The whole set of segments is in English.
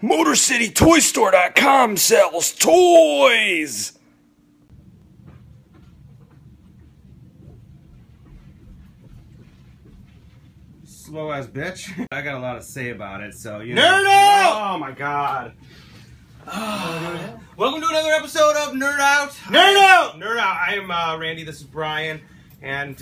MotorCityToyStore.com sells toys! Slow ass bitch. I got a lot to say about it, so you Nerd know. Out! Oh my god. Welcome to another episode of Nerd Out. Nerd Out! Nerd Out. I am Randy. This is Brian. And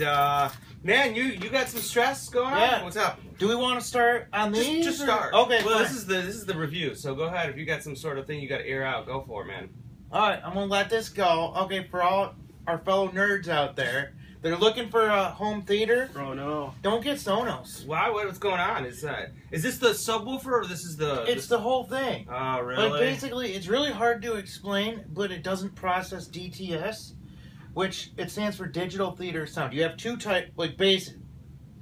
man, you got some stress going on? Yeah. What's up? Do we want to start on these? Just start. Okay. Well, fine. this is the review. So go ahead. If you got some sort of thing you got to air out, go for it, man. All right, I'm gonna let this go. Okay, for all our fellow nerds out there, they're looking for a home theater. Oh no! Don't get Sonos. Why? What's going on? Is this the subwoofer or this is the? It's the whole thing. Oh really? Like basically, it's really hard to explain, but it doesn't process DTS, which it stands for digital theater sound. You have two types, like basic.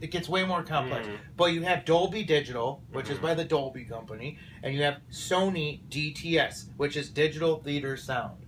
It gets way more complex. But you have Dolby Digital, which is by the Dolby company, and you have Sony DTS, which is digital theater sound.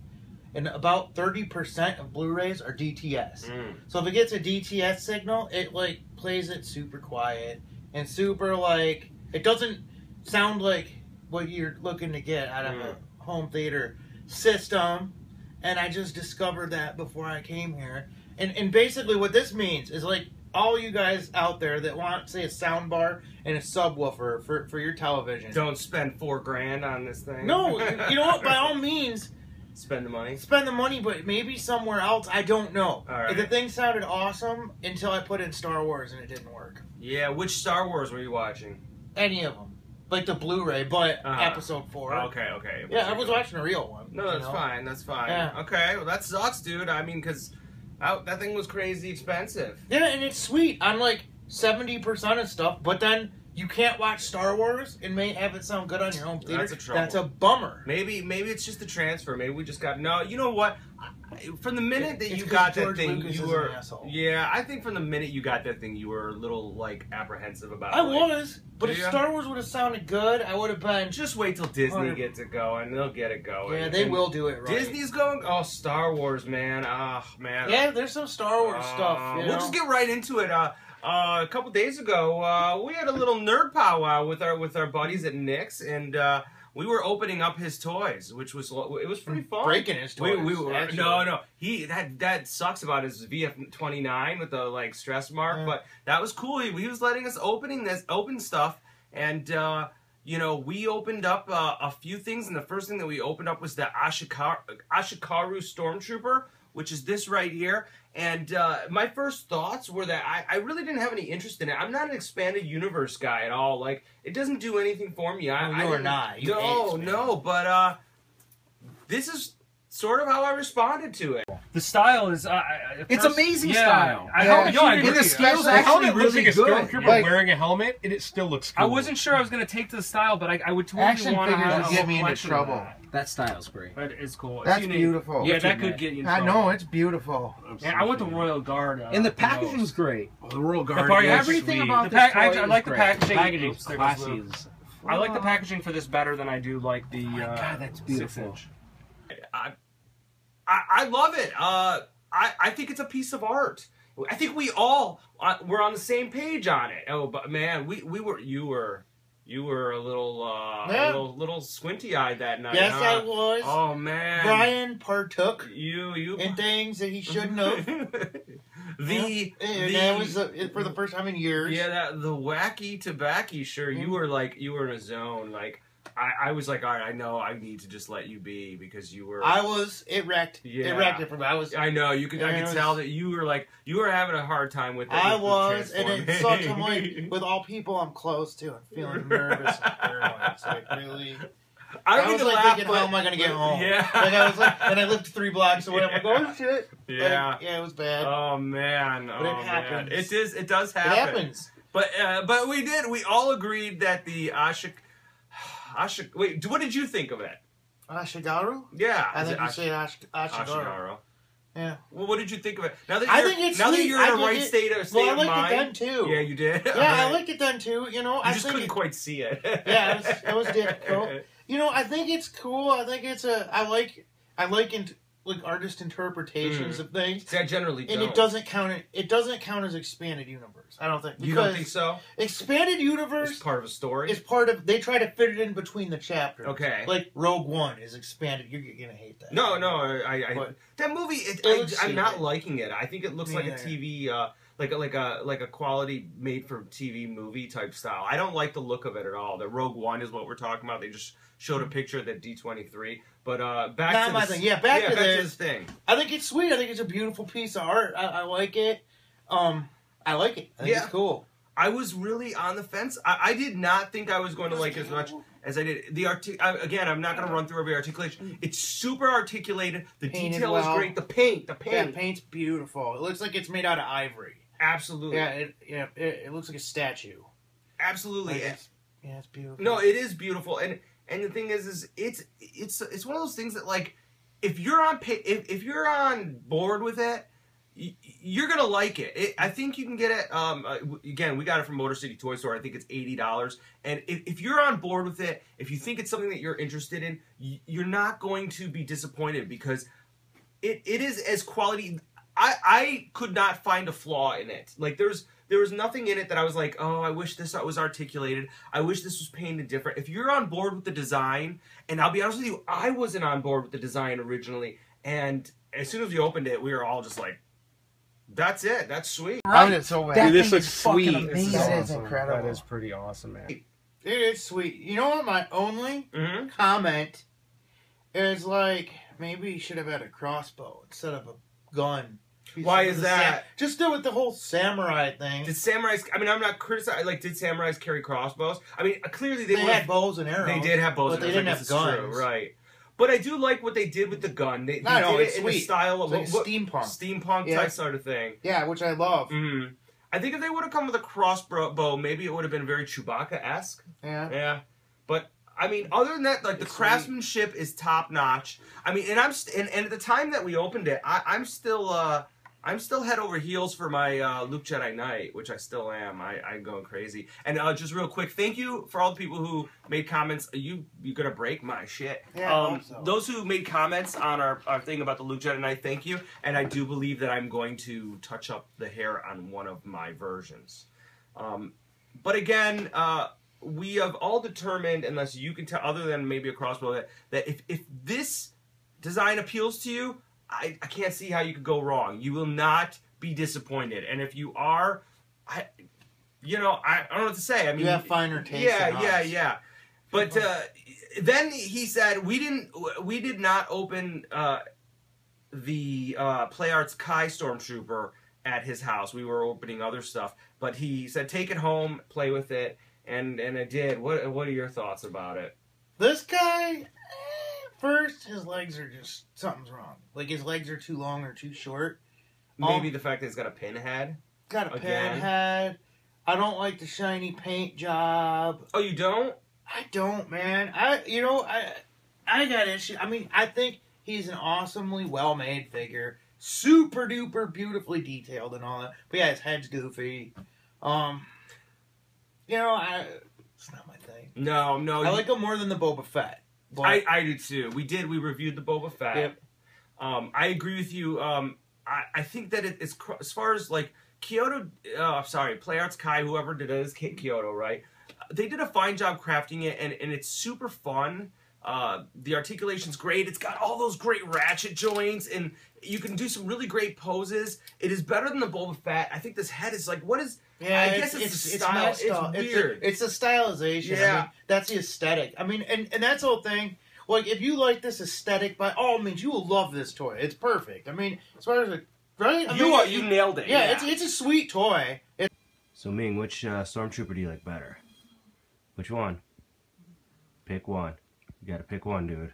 And about 30% of Blu-rays are DTS. So if it gets a DTS signal, it like plays it super quiet and super like it doesn't sound like what you're looking to get out of a home theater system. And I just discovered that before I came here. And basically what this means is like all you guys out there that want, say, a sound bar and a subwoofer for your television. Don't spend $4,000 on this thing. No, you know what? By all means, spend the money. spend the money, but maybe somewhere else. I don't know. All right. The thing sounded awesome until I put in Star Wars and it didn't work. Yeah, which Star Wars were you watching? Any of them. Like the Blu-ray, but episode 4. Okay. Yeah, I was watching a real one. No, that's fine. That's fine. Yeah. Okay, well that sucks, dude. I mean, because that thing was crazy expensive. Yeah, and it's sweet on like 70% of stuff, but then you can't watch Star Wars and may have it sound good on your home theater. That's a trouble. That's a bummer. Maybe it's just the transfer. Maybe we just got no. You know what? From the minute that It's you 'cause got that George thing, Lucas you is were. an asshole. Yeah, I think from the minute you got that thing, you were a little like apprehensive about. I like, was, but if Yeah. Star Wars would have sounded good, I would have been. Just wait till Disney gets it going. They'll get it going. Yeah, they And will do it right. Disney's going. Oh, Star Wars, man. Oh, man. Yeah, there's some Star Wars stuff. You We'll know? just get right into it. A couple days ago, we had a little nerd powwow with our buddies at Nick's, and we were opening up his toys, which was pretty fun. Breaking his toys. We were actually. no. That sucks about his VF29 with the like stress mark, but that was cool. He was letting us open stuff, and you know, we opened up a few things, and the first thing that we opened up was the Ashigaru Stormtrooper, which is this right here. And my first thoughts were that I really didn't have any interest in it. I'm not an expanded universe guy at all. Like, it doesn't do anything for me. You are not. You no, but this is sort of how I responded to it. The style is It's amazing style. I Yeah, agree. the style's The actually helmet looks really like a good. stormtrooper Like- wearing a helmet, and it still looks cool. I wasn't sure I was going to take to the style, but I would totally Action want to figures have a get me into collection of trouble. that. That style's great. But it's cool. That's It's unique. beautiful. Yeah, that could get you in I trouble. know, it's beautiful. And I went the Royal Guard. And the packaging's great. Oh, the Royal Guard. part- is Everything sweet. about The this I toy like is the great. packaging. Packaging's Oops, there classy goes as... I like the packaging for this better than I do like the. Oh my God, that's beautiful. 6-inch. I love it. I think it's a piece of art. I think we all were on the same page on it. Oh, but man, you were a little squinty-eyed that night. Yes, huh? I was. Oh man, Brian partook you in things that he shouldn't have. That was for the first time in years. Yeah, the wacky tobacco. Sure, you were in a zone. Like I was like, all right, I know I need to just let you be because you were. It wrecked. Yeah. It wrecked it for me. I know you could. I could tell that you were having a hard time with it. I was, and it sucks. I'm like, with all people I'm close to, I'm feeling nervous and paranoid. It's like really. I was like thinking, how am I gonna get home? Yeah. Like I was like, and I lived 3 blocks away. I'm like, oh shit. Yeah. Like, yeah, it was bad. Oh man. But it happens. Man. It does happen. It happens. But we all agreed that the wait, what did you think of it? Ashigaru? Yeah. I think you say Ashigaru. Ashigaru. Yeah. Well, what did you think of it? Now that I think it's now sweet. that you're in a right state of mind. Well, I liked it then too. Yeah, you did. Yeah, I liked it then too. You know, I just couldn't quite see it. Yeah, it was difficult. You know, I think it's cool. I think it's I like like artist interpretations of things. I generally don't. And it doesn't count. It doesn't count as expanded universe. I don't think. You don't think so? Expanded universe is part of a story. Is part of. They try to fit it in between the chapters. Okay. Like Rogue One is expanded. You're gonna hate that. No, that movie. I'm not liking it. I think it looks like a TV. Like a quality made for TV movie type style. I don't like the look of it at all. The Rogue One is what we're talking about. They just showed a picture of that D23. But back to this, back to this thing. I think it's sweet. I think it's a beautiful piece of art. I like it. I like it. I think it's cool. I was really on the fence. I did not think I was going to like it as much as I did. Again, I'm not going to run through every articulation. It's super articulated. The detail is great. The paint. Yeah, paint's beautiful. It looks like it's made out of ivory. Absolutely. Yeah, it looks like a statue. Absolutely. Like it's beautiful. No, it is beautiful, and the thing is it's one of those things that, like, if you're on board with it, you're gonna like it. I think you can get it. Again, we got it from Motor City Toy Store. I think it's $80, and if you're on board with it, if you think it's something that you're interested in, you're not going to be disappointed, because it is as quality. I could not find a flaw in it. Like, there was nothing in it that I was like, oh, I wish this was articulated. I wish this was painted different. If you're on board with the design, and I'll be honest with you, I wasn't on board with the design originally, and as soon as we opened it, we were all just like, that's it. That's sweet. Right. It's so bad. Dude, this looks sweet. This is incredible. That is pretty awesome, man. It is sweet. You know what? My only comment is, like, maybe you should have had a crossbow instead of a gun. Why is that? Just do with the whole samurai thing. Did samurais? I mean, I'm not criticizing. Like, did samurais carry crossbows? I mean, clearly they had bows and arrows. They did have bows, but they didn't have guns. True, right? But I do like what they did with the gun. They did it in the style of like steampunk type sort of thing. Yeah, which I love. I think if they would have come with a crossbow, maybe it would have been very Chewbacca-esque. Yeah. But I mean, other than that, like, the craftsmanship is top notch. I mean, and at the time that we opened it, I'm still head over heels for my Luke Jedi Knight, which I still am. I'm going crazy. And just real quick, thank you for all the people who made comments. You're gonna break my shit. Yeah, those who made comments on our thing about the Luke Jedi Knight, thank you. And I do believe that I'm going to touch up the hair on one of my versions. But again, we have all determined, unless you can tell, other than maybe a crossbow, that if this design appeals to you, I can't see how you could go wrong. You will not be disappointed. And if you are, I don't know what to say. I mean, you have finer taste. Yeah. But then he said we did not open the Play Arts Kai Stormtrooper at his house. We were opening other stuff, but he said take it home, play with it, and I did. What are your thoughts about it? This guy. First, his legs are just... Something's wrong. Like, his legs are too long or too short. Maybe the fact that he's got a pinhead. Got a pinhead. I don't like the shiny paint job. Oh, you don't? I don't, man. I got issues. I mean, I think he's an awesomely well-made figure. Super duper beautifully detailed and all that. But yeah, his head's goofy. It's not my thing. No. I like him more than the Boba Fett. I do too. We reviewed the Boba Fett. Yep. I agree with you. I think that it's as far as like Kyoto. Play Arts Kai, whoever did it is Kyoto, right? They did a fine job crafting it, and it's super fun. The articulation's great. It's got all those great ratchet joints, and you can do some really great poses. It is better than the Boba Fett. I think this head is like, what is... Yeah, I guess it's the style. It's weird. It's a stylization. Yeah. I mean, that's the aesthetic. I mean, and that's the whole thing. Like, if you like this aesthetic, by all means, you will love this toy. It's perfect. I mean, as far as like, right? You nailed it. Yeah, it's a sweet toy. So Ming, which Stormtrooper do you like better? Which one? Pick one. You gotta pick one, dude.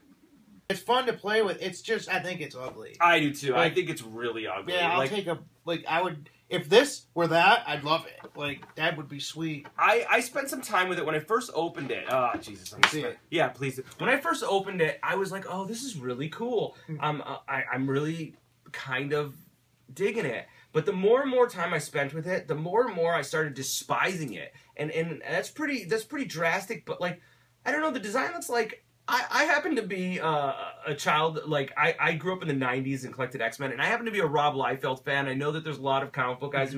It's fun to play with. It's just, I think it's ugly. I do too. I think it's really ugly. Yeah, I'll take I would, if this were that, I'd love it. Like, that would be sweet. I spent some time with it when I first opened it. Oh, Jesus. Yeah, please. When I first opened it, I was like, oh, this is really cool. I'm really kind of digging it. But the more and more time I spent with it, the more and more I started despising it. And that's pretty drastic, but like, I don't know, the design looks like I happen to be a child, like, I grew up in the 90s and collected X-Men, and I happen to be a Rob Liefeld fan. I know that there's a lot of comic book guys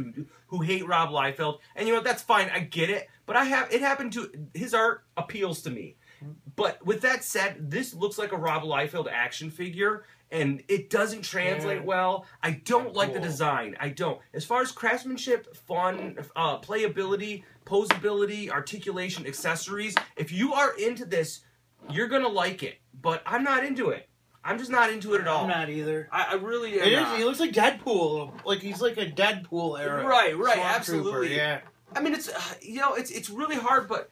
who hate Rob Liefeld, and you know what, that's fine, I get it, but his art appeals to me. But with that said, this looks like a Rob Liefeld action figure, and it doesn't translate well. I don't like the design. I don't. As far as craftsmanship, fun, playability, posability, articulation, accessories, if you are into this, you're going to like it. But I'm not into it. I'm just not into it at all. I'm not either. I really am not. He looks like Deadpool. Like, he's like a Deadpool era. Right, Stormtrooper, absolutely. Yeah. I mean, it's, it's really hard, but,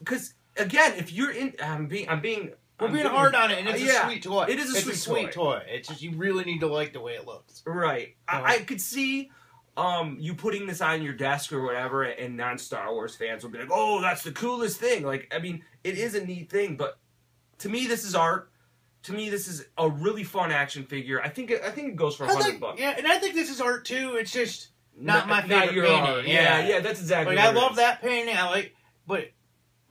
because, again, if you're in, I'm being hard on it, and it's a sweet toy. It is a sweet toy. It's just, you really need to like the way it looks. Right. I could see you putting this on your desk or whatever, and non-Star Wars fans will be like, oh, that's the coolest thing. Like, I mean, it is a neat thing, but to me, this is art. To me, this is a really fun action figure. I think it goes for $100. Yeah, and I think this is art, too. It's just not my favorite not your painting. art. Yeah, that's exactly like, what I love that painting. I like, but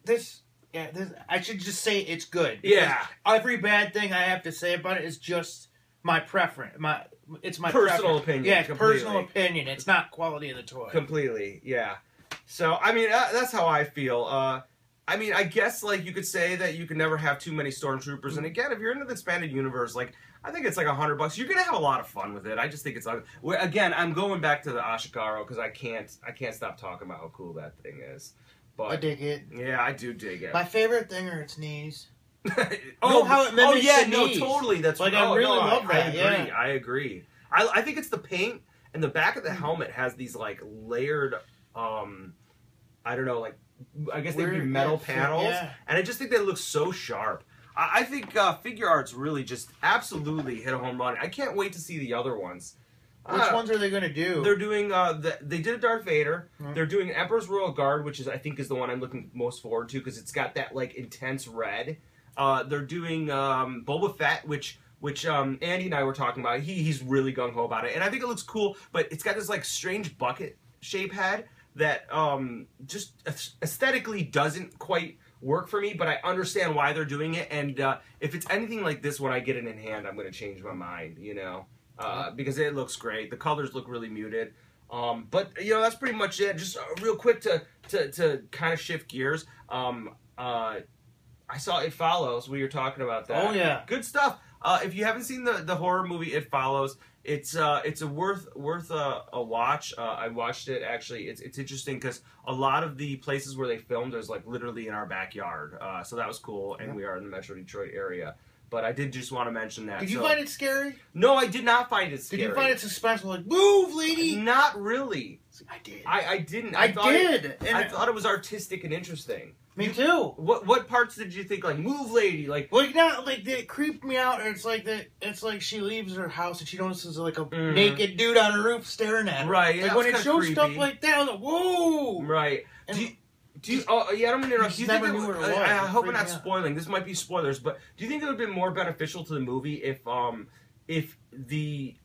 this... Yeah, I should just say it's good. Yeah. Every bad thing I have to say about it is just my preference. It's my personal opinion. Yeah, completely. personal opinion. It's not quality of the toy. Completely, yeah. So, I mean, that's how I feel. I mean, I guess, like, you could say that you can never have too many Stormtroopers. And again, if you're into the expanded universe, like, I think it's like $100. You're gonna have a lot of fun with it. I just think it's again, I'm going back to the Ashigaru because I can't stop talking about how cool that thing is. But, I dig it. Yeah, I do dig it. My favorite thing are its knees. Oh, how it mimics yeah, the no, knees. Totally. That's like I really love that. I agree. I think it's the paint and the back of the helmet has these like layered, I don't know, like I guess they'd be metal panels, and I just think they look so sharp. I think figure arts really just absolutely hit a home run. I can't wait to see the other ones. Which ones are they going to do? They're doing, they did a Darth Vader. They're doing Emperor's Royal Guard, which I think is the one I'm looking most forward to because it's got that, like, intense red. They're doing Boba Fett, which Andy and I were talking about. He's really gung-ho about it. And I think it looks cool, but it's got this, like, strange bucket shape head that just aesthetically doesn't quite work for me, but I understand why they're doing it. And if it's anything like this when I get it in hand, I'm going to change my mind, you know? Because it looks great. The colors look really muted. But, you know, that's pretty much it. Just real quick to kind of shift gears. I saw It Follows. We were talking about that. Oh, yeah. Good stuff. If you haven't seen the horror movie It Follows, it's a worth a watch. I watched it, actually. It's interesting because a lot of the places where they filmed is, like, literally in our backyard. So that was cool, and we are in the Metro Detroit area. But I did just want to mention that. Did you find it scary? No, I did not find it scary. Did you find it suspenseful? Like, move, lady! Not really. I did. I didn't. I did. I thought it was artistic and interesting. Me too. What parts did you think, like, move, lady? Like not like it creeped me out. It's like that. It's like she leaves her house and she notices like a naked dude on her roof staring at her. Right. Like when it shows stuff like that, I was like, whoa. Right. Do you, oh yeah, I don't mean to interrupt. Do you think knew where it was. I hope I'm not spoiling. This might be spoilers, but do you think it would have been more beneficial to the movie if the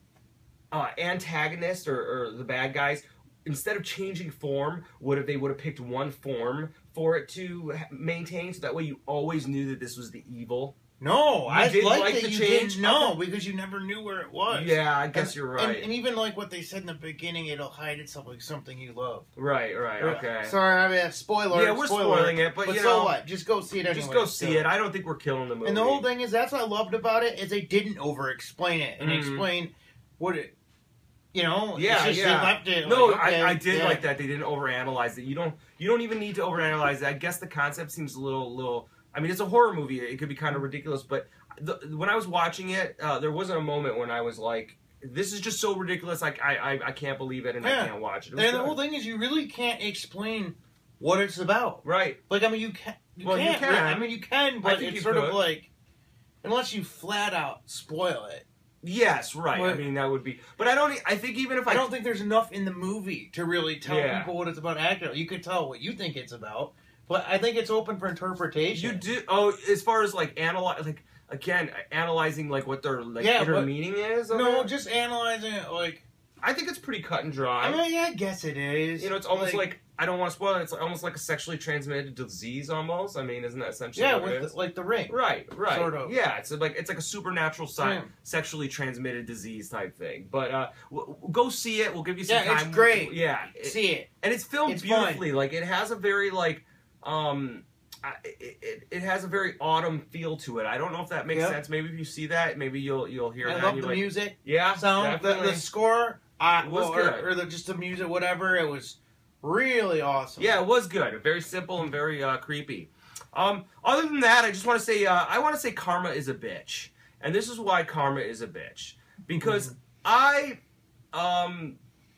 antagonist or the bad guys, instead of changing form, they would have picked one form for it to maintain, so that way you always knew that this was the evil? No, I did like like that the you change? didn't know because you never knew where it was. Yeah, I guess you're right. And even like what they said in the beginning, it'll hide itself like something you love. Right, okay. Sorry, I mean, spoiler. Yeah, we're spoiling it, but you know, so what? Just go see it anyway. Just go see it. I don't think we're killing the movie. And the whole thing is, that's what I loved about it, is they didn't over-explain it and explain what it, you know, yeah. They left it. No, like, okay, I did like that. They didn't overanalyze it. You don't even need to overanalyze it. I guess the concept seems a little. I mean, it's a horror movie. It could be kind of ridiculous, but when I was watching it, there wasn't a moment when I was like, "This is just so ridiculous! Like, I can't believe it, and I can't watch it." And the whole thing is, you really can't explain what it's about, right? Like, I mean, you can. You can. Really, I mean, you can, but it's sort of like, unless you flat out spoil it. Yes, right. But, I mean, that would be. But I think even if I don't think there's enough in the movie to really tell people what it's about accurately. You could tell what you think it's about, but I think it's open for interpretation. You do. Oh, as far as like analyzing like what their like inner meaning is. No, just analyzing it like I think it's pretty cut and dry. I mean, yeah, I guess it is. You know, it's almost like I don't want to spoil it. It's almost like a sexually transmitted disease, almost. I mean, isn't that essentially what it is? Like the ring. Right. Sort of. Yeah, it's like a supernatural sexually transmitted disease type thing. But go see it. We'll give you some time. Yeah, it's great. See it. And it's filmed beautifully. Fun. Like it has a very it has a very autumn feel to it. I don't know if that makes sense. Maybe if you see that, maybe you'll hear that. I love the music. Yeah, sound. The score. Was good. Or just the music, whatever. It was really awesome. Yeah, it was good. Very simple and very creepy. Other than that, I just want to say I want to say karma is a bitch, and this is why karma is a bitch, because I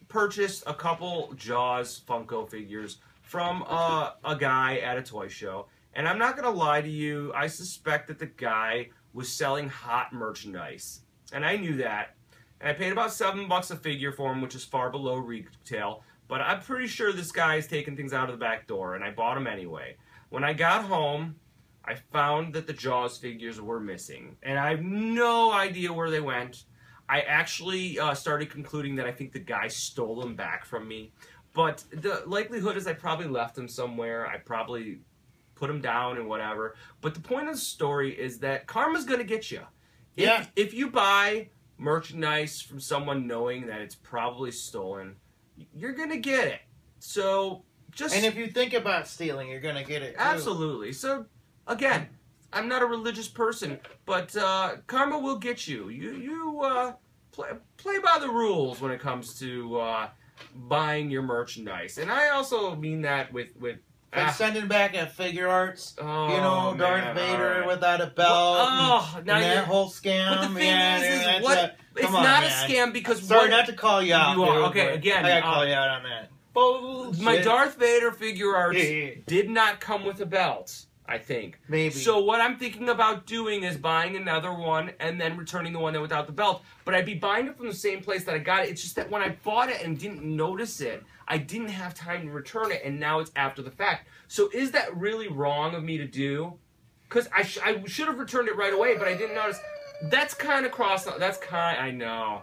purchased a couple Jaws Funko figures from a guy at a toy show, and I'm not gonna lie to you. I suspect that the guy was selling hot merchandise, and I knew that. And I paid about $7 a figure for him, which is far below retail. But I'm pretty sure this guy is taking things out of the back door, and I bought them anyway. When I got home, I found that the Jaws figures were missing. And I have no idea where they went. I actually started concluding that I think the guy stole them back from me. But the likelihood is I probably left them somewhere. I probably put them down and whatever. But the point of the story is that karma's going to get you. If you buy merchandise from someone knowing that it's probably stolen, you're gonna get it. So and if you think about stealing, you're gonna get it too. Absolutely. So again, I'm not a religious person, but karma will get you. You play by the rules when it comes to buying your merchandise, and I also mean that with like sending back a figure arts, Darth Vader without a belt, and that whole scam. But the thing is what? It's not a scam because sorry, not to call you out. Okay, again, I gotta call you out on that. Bullshit. My Darth Vader figure arts did not come with a belt. I think. Maybe. So what I'm thinking about doing is buying another one and then returning the one without the belt. But I'd be buying it from the same place that I got it. It's just that when I bought it and didn't notice it, I didn't have time to return it, and now it's after the fact. So is that really wrong of me to do? Because I should have returned it right away, but I didn't notice. That's kind of I know.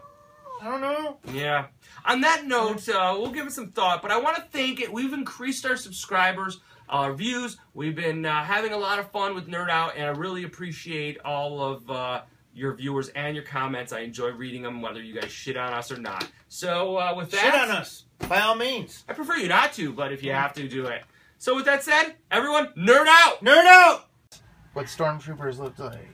I don't know. Yeah. On that note, we'll give it some thought, but I want to thank it. We've increased our subscribers, our views. We've been having a lot of fun with Nerd Out, and I really appreciate all of your viewers and your comments. I enjoy reading them, whether you guys shit on us or not. So with that, shit on us, by all means. I prefer you not to, but if you have to, do it. So with that said, everyone, Nerd Out! Nerd Out! What Stormtroopers looked like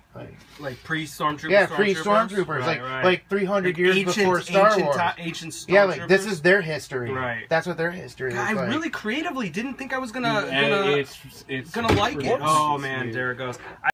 pre-Stormtroopers. Yeah, pre-Stormtroopers, like 300 years before Star Wars. Ancient Stormtroopers. Yeah, like this is their history. Right. That's what their history is. I like. really creatively didn't think I was gonna like it. Oh man, there it goes.